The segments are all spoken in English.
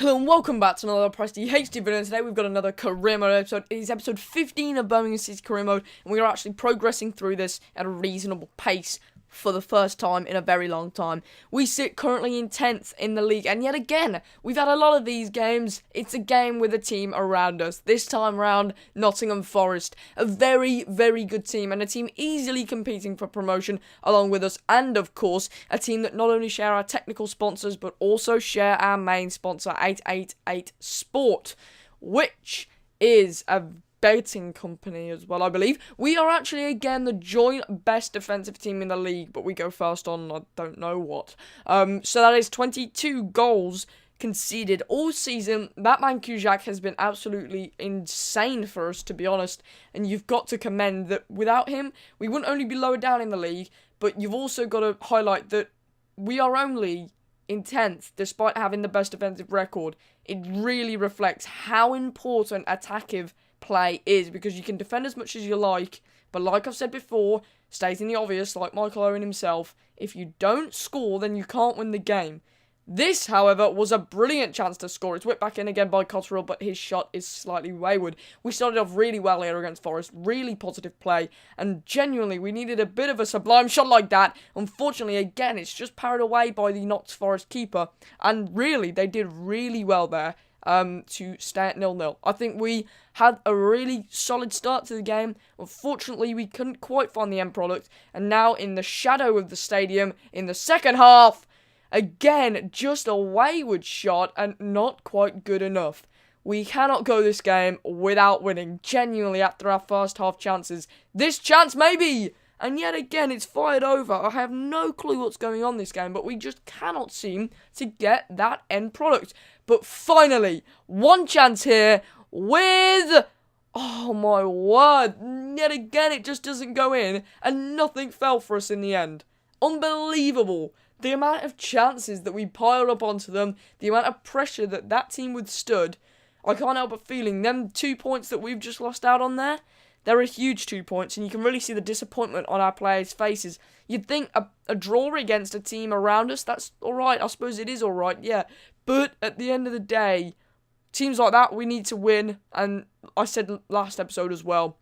Hello and welcome back to another Prestige HD video, and today we've got another career mode episode. It is episode 15 of Birmingham City's career mode, and we are actually progressing through this at a reasonable pace for the first time in a very long time. We sit currently in 10th in the league, and yet again, we've had a lot of these games. It's a game with a team around us. This time round, Nottingham Forest. A very, very good team, and a team easily competing for promotion along with us, and of course, a team that not only share our technical sponsors, but also share our main sponsor, 888 Sport, which is a betting company as well, I believe. We are actually, again, the joint best defensive team in the league, but we go first on I don't know what. So that is 22 goals conceded all season. That man Kujak has been absolutely insane for us, to be honest, and you've got to commend that without him, we wouldn't only be lower down in the league, but you've also got to highlight that we are only in 10th, despite having the best defensive record. It really reflects how important attacking play is, because you can defend as much as you like, but like I've said before, stating the obvious, like Michael Owen himself, if you don't score, then you can't win the game. This, however, was a brilliant chance to score. It's whipped back in again by Cotterill, but his shot is slightly wayward. We started off really well here against Forest, really positive play, and genuinely, we needed a bit of a sublime shot like that. Unfortunately, again, it's just parried away by the Notts Forest keeper, and really, they did really well there to stay at 0-0. I think we had a really solid start to the game. Unfortunately, we couldn't quite find the end product, and now in the shadow of the stadium, in the second half, again, just a wayward shot and not quite good enough. We cannot go this game without winning, genuinely, after our first half chances. This chance, maybe! And yet again, it's fired over. I have no clue what's going on this game, but we just cannot seem to get that end product. But finally, one chance here with... oh my word. Yet again, it just doesn't go in, and nothing fell for us in the end. Unbelievable. The amount of chances that we piled up onto them, the amount of pressure that that team withstood, I can't help but feeling them 2 points that we've just lost out on there, they're a huge 2 points, and you can really see the disappointment on our players' faces. You'd think a draw against a team around us, that's alright, I suppose it is alright, yeah. But at the end of the day, teams like that, we need to win, and I said last episode as well,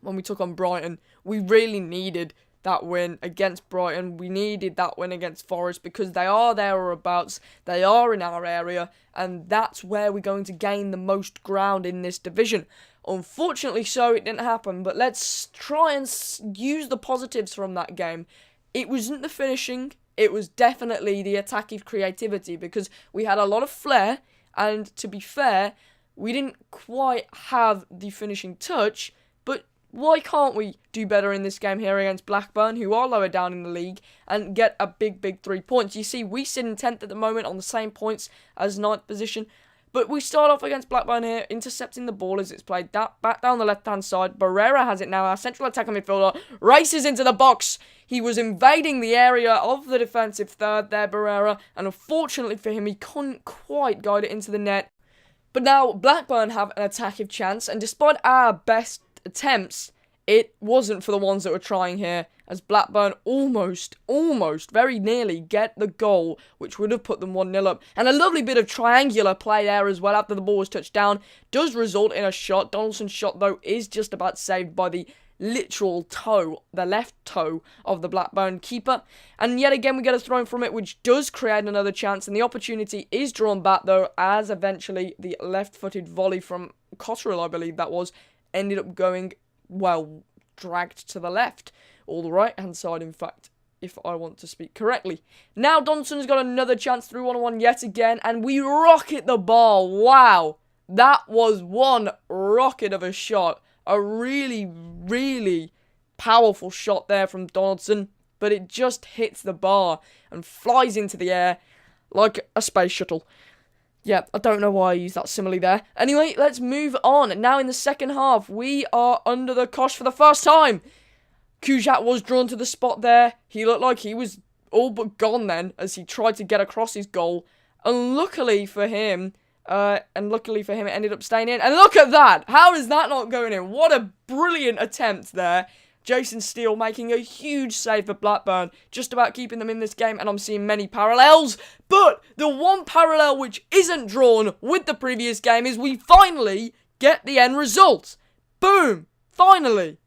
when we took on Brighton, we really needed that win against Brighton. We needed that win against Forest because they are thereabouts, they are in our area, and that's where we're going to gain the most ground in this division. Unfortunately so, it didn't happen, but let's try and use the positives from that game. It wasn't the finishing, it was definitely the attacking creativity, because we had a lot of flair, and to be fair, we didn't quite have the finishing touch, but why can't we do better in this game here against Blackburn, who are lower down in the league, and get a big 3 points? You see, we sit in 10th at the moment on the same points as 9th position, but we start off against Blackburn here, intercepting the ball as it's played back down the left-hand side. Barrera has it now, our central attacker midfielder, races into the box. He was invading the area of the defensive third there, Barrera, and unfortunately for him, he couldn't quite guide it into the net. But now, Blackburn have an attacking chance, and despite our best attempts, it wasn't for the ones that were trying here, as Blackburn almost, very nearly get the goal, which would have put them 1-0 up. And a lovely bit of triangular play there as well after the ball was touched down, does result in a shot. Donaldson's shot, though, is just about saved by the literal toe, the left toe of the Blackburn keeper. And yet again, we get a throw from it, which does create another chance, and the opportunity is drawn back, though, as eventually the left-footed volley from Cotterill, I believe that was, ended up going, well, dragged to the left, or the right-hand side, in fact, if I want to speak correctly. Now, Donaldson's got another chance through 1-on-1 yet again, and we rocket the ball. Wow, that was one rocket of a shot. A really powerful shot there from Donaldson, but it just hits the bar and flies into the air like a space shuttle. Yeah, I don't know why I used that simile there. Anyway, let's move on. Now in the second half, we are under the cosh for the first time. Kujak was drawn to the spot there. He looked like he was all but gone then, as he tried to get across his goal. And luckily for him, it ended up staying in. And look at that! How is that not going in? What a brilliant attempt there Jason Steele making a huge save for Blackburn, just about keeping them in this game, and I'm seeing many parallels. But the one parallel which isn't drawn with the previous game is we finally get the end result. Boom! Finally!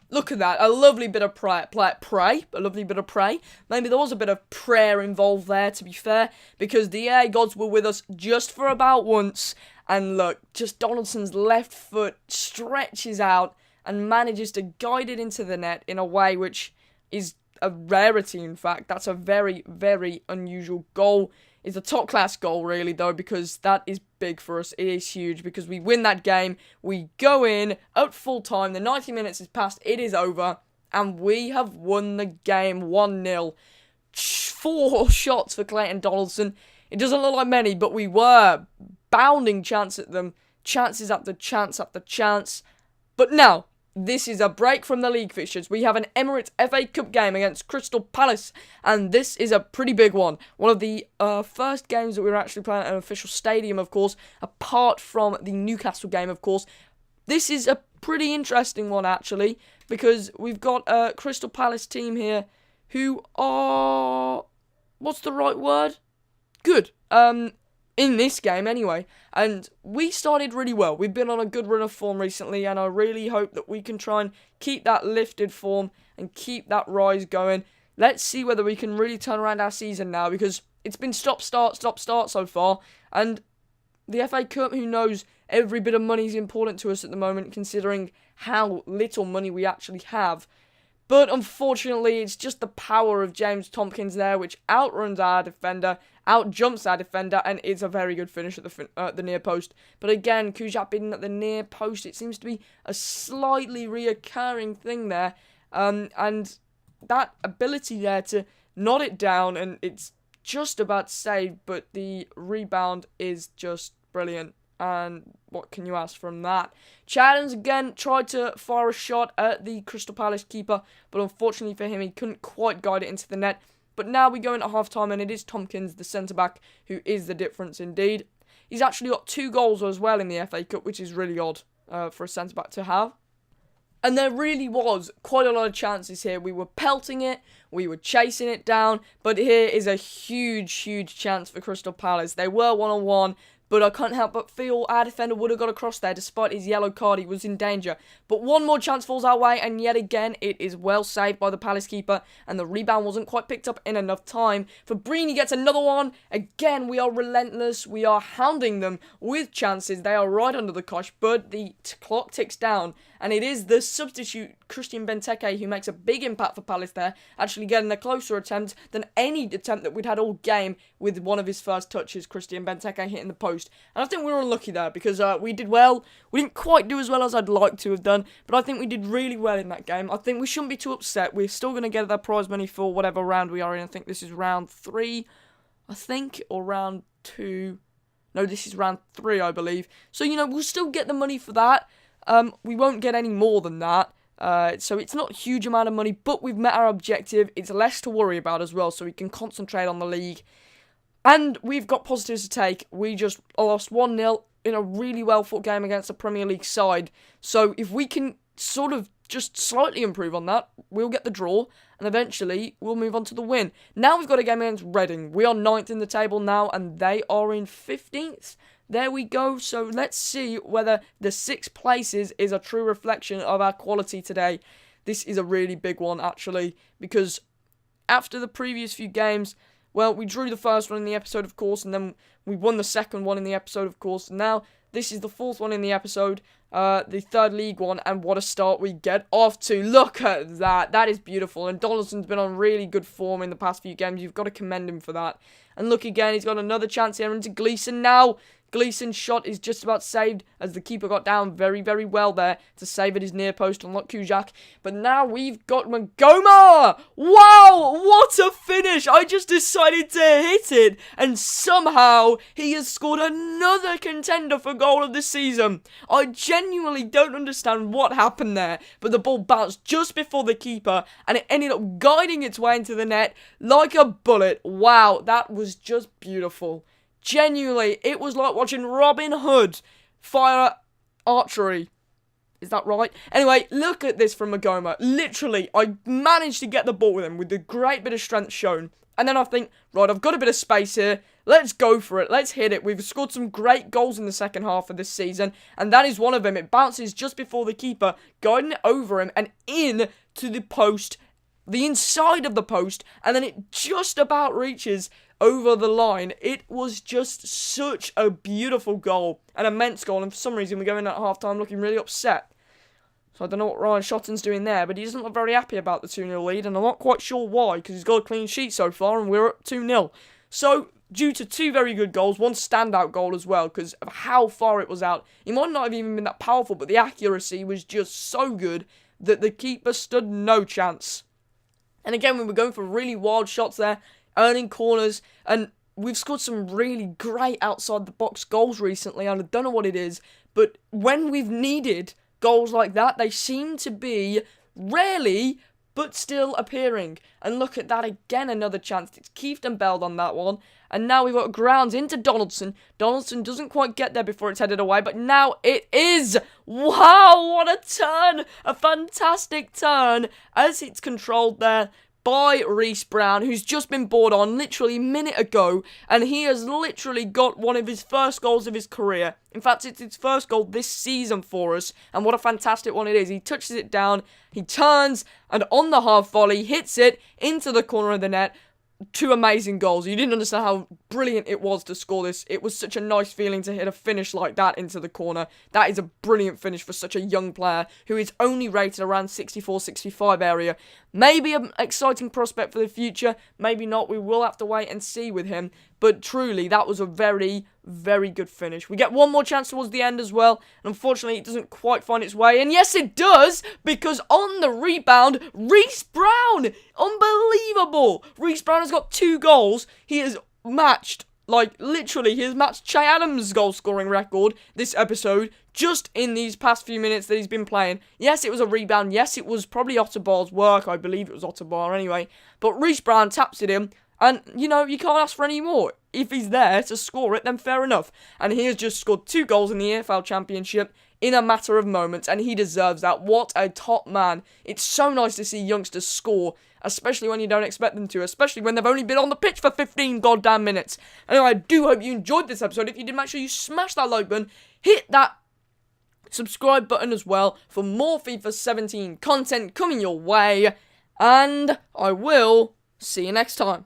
Look at that, a lovely bit of a lovely bit of pray. Maybe there was a bit of prayer involved there, to be fair, because the EA gods were with us just for about once. And look, just Donaldson's left foot stretches out and manages to guide it into the net in a way which is a rarity, in fact. That's a very, very unusual goal. It's a top-class goal, really, though, because that is big for us. It is huge, because we win that game, we go in at full time, the 90 minutes is passed, it is over, and we have won the game 1-0. 4 shots for Clayton Donaldson. It doesn't look like many, but we were bounding chance at them, chances after chance after chance. But now, this is a break from the league fixtures. We have an Emirates FA Cup game against Crystal Palace, and this is a pretty big one. One of the first games that we were actually playing at an official stadium, of course, apart from the Newcastle game, of course. This is a pretty interesting one, actually, because we've got a Crystal Palace team here who are... what's the right word? Good. In this game, anyway. And we started really well. We've been on a good run of form recently, and I really hope that we can try and keep that lifted form and keep that rise going. Let's see whether we can really turn around our season now, because it's been stop-start so far. And the FA Cup, who knows, every bit of money is important to us at the moment, considering how little money we actually have. But unfortunately, it's just the power of James Tompkins there, which outruns our defender, outjumps our defender, and is a very good finish at the near post. But again, Kujat being at the near post, it seems to be a slightly reoccurring thing there. And that ability there to knot it down, and it's just about saved, but the rebound is just brilliant. And what can you ask from that? Chathams again tried to fire a shot at the Crystal Palace keeper, but unfortunately for him, he couldn't quite guide it into the net. But now we go into half-time, and it is Tompkins, the centre-back, who is the difference indeed. He's actually got 2 goals as well in the FA Cup, which is really odd for a centre-back to have. And there really was quite a lot of chances here. We were pelting it, we were chasing it down, but here is a huge, huge chance for Crystal Palace. They were one-on-one, but I can't help but feel our defender would have got across there despite his yellow card. He was in danger. But one more chance falls our way, and yet again, it is well saved by the Palace keeper, and the rebound wasn't quite picked up in enough time. Fabrini gets another one. Again, we are relentless. We are hounding them with chances. They are right under the cosh, but the clock ticks down, and it is the substitute, Christian Benteke, who makes a big impact for Palace there, actually getting a closer attempt than any attempt that we'd had all game with one of his first touches, Christian Benteke hitting the post. And I think we were unlucky there, because we did well. We didn't quite do as well as I'd like to have done, but I think we did really well in that game. I think we shouldn't be too upset. We're still going to get that prize money for whatever round we are in. I think this is round 3, or round 2. No, this is round 3, I believe. So, you know, we'll still get the money for that. We won't get any more than that. So it's not a huge amount of money, but we've met our objective. It's less to worry about as well, so we can concentrate on the league. And we've got positives to take. We just lost 1-0 in a really well-fought game against a Premier League side. So if we can sort of just slightly improve on that, we'll get the draw, and eventually we'll move on to the win. Now we've got a game against Reading. We are 9th in the table now, and they are in 15th. There we go. So let's see whether the 6th places is a true reflection of our quality today. This is a really big one, actually, because after the previous few games, well, we drew the first one in the episode, of course, and then we won the second one in the episode, of course. And now this is the 4th one in the episode, the 3rd league one, and what a start we get off to. Look at that. That is beautiful. And Donaldson's been on really good form in the past few games. You've got to commend him for that. And look again, he's got another chance here into Gleeson now. Gleeson's shot is just about saved as the keeper got down very, very well there to save at his near post, unlike Kujak. But now we've got Magoma! Wow, what a finish! I just decided to hit it, and somehow he has scored another contender for goal of the season. I genuinely don't understand what happened there, but the ball bounced just before the keeper, and it ended up guiding its way into the net like a bullet. Wow, that was just beautiful. Genuinely, it was like watching Robin Hood fire archery. Is that right? Anyway, look at this from Magoma. Literally, I managed to get the ball with him with a great bit of strength shown. And then I think, right, I've got a bit of space here. Let's go for it. Let's hit it. We've scored some great goals in the second half of this season. And that is one of them. It bounces just before the keeper, guiding it over him and in to the post, the inside of the post. And then it just about reaches over the line. It was just such a beautiful goal, an immense goal, and for some reason we go in at half-time looking really upset. So I don't know what Ryan Shotton's doing there, but he doesn't look very happy about the 2-0 lead, and I'm not quite sure why, because he's got a clean sheet so far, and we're up 2-0. So, due to two very good goals, one standout goal as well, because of how far it was out, it might not have even been that powerful, but the accuracy was just so good that the keeper stood no chance. And again, we were going for really wild shots there, earning corners, and we've scored some really great outside-the-box goals recently, and I don't know what it is, but when we've needed goals like that, they seem to be rarely, but still appearing. And look at that again, another chance. It's Keefton Bell on that one, and now we've got grounds into Donaldson. Donaldson doesn't quite get there before it's headed away, but now it is! Wow, what a turn! A fantastic turn as it's controlled there by Reece Brown, who's just been brought on literally a minute ago, and he has literally got one of his first goals of his career. In fact, it's his first goal this season for us, and what a fantastic one it is. He touches it down, he turns, and on the half volley, hits it into the corner of the net. Two amazing goals. You didn't understand how brilliant it was to score this. It was such a nice feeling to hit a finish like that into the corner. That is a brilliant finish for such a young player who is only rated around 64-65 area. Maybe an exciting prospect for the future, maybe not. We will have to wait and see with him. But truly, that was a very, very good finish. We get one more chance towards the end as well. And unfortunately, it doesn't quite find its way. And yes, it does, because on the rebound, Reece Brown! Unbelievable! Reece Brown has got 2 goals. He has matched, literally, he has matched Che Adams' goal-scoring record this episode just in these past few minutes that he's been playing. Yes, it was a rebound. Yes, it was probably Otterbar's work. I believe it was Otterbar anyway. But Reece Brown taps it in. And, you know, you can't ask for any more. If he's there to score it, then fair enough. And he has just scored 2 goals in the EFL Championship in a matter of moments, and he deserves that. What a top man. It's so nice to see youngsters score, especially when you don't expect them to, especially when they've only been on the pitch for 15 goddamn minutes. Anyway, I do hope you enjoyed this episode. If you did, make sure you smash that like button, hit that subscribe button as well for more FIFA 17 content coming your way, and I will see you next time.